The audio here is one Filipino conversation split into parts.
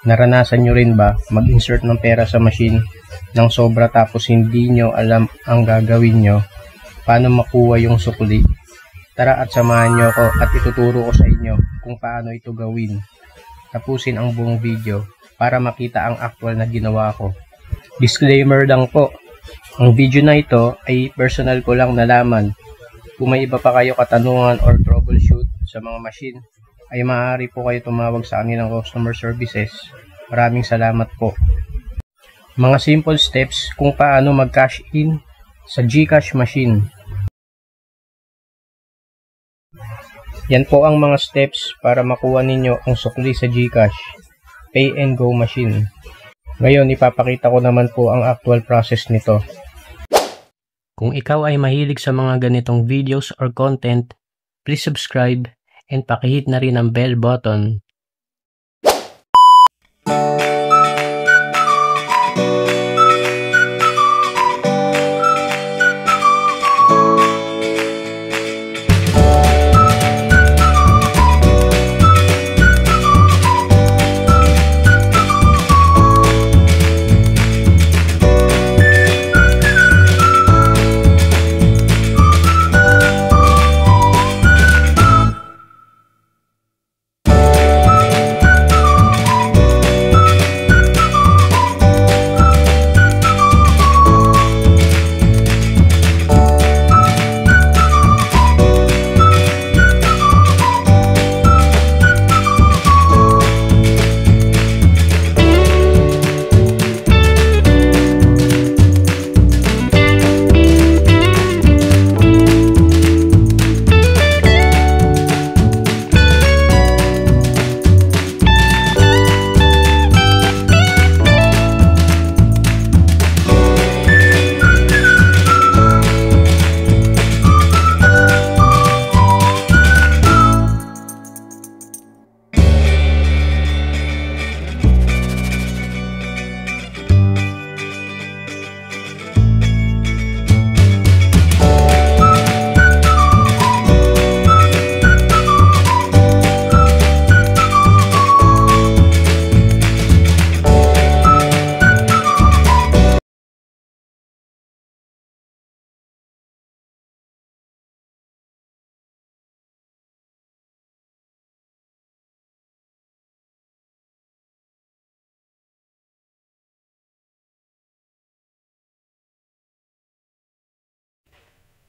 Naranasan nyo rin ba mag-insert ng pera sa machine ng sobra tapos hindi nyo alam ang gagawin nyo? Paano makuha yung sukli? Tara at samahan nyo ako at ituturo ko sa inyo kung paano ito gawin. Tapusin ang buong video para makita ang actual na ginawa ko. Disclaimer lang po, ang video na ito ay personal ko lang nalaman. Kung may iba pa kayo katanungan or troubleshoot sa mga machine, ay maaari po kayo tumawag sa kanilang customer services. Maraming salamat po. Mga simple steps kung paano mag-cash in sa GCash machine. Yan po ang mga steps para makuha ninyo ang sukli sa GCash Pay and Go machine. Ngayon ipapakita ko naman po ang actual process nito. Kung ikaw ay mahilig sa mga ganitong videos or content, please subscribe and pakihit na rin ang bell button.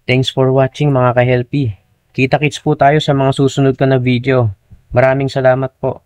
Thanks for watching mga ka-helpy. Kita-kits po tayo sa mga susunod ka na video. Maraming salamat po.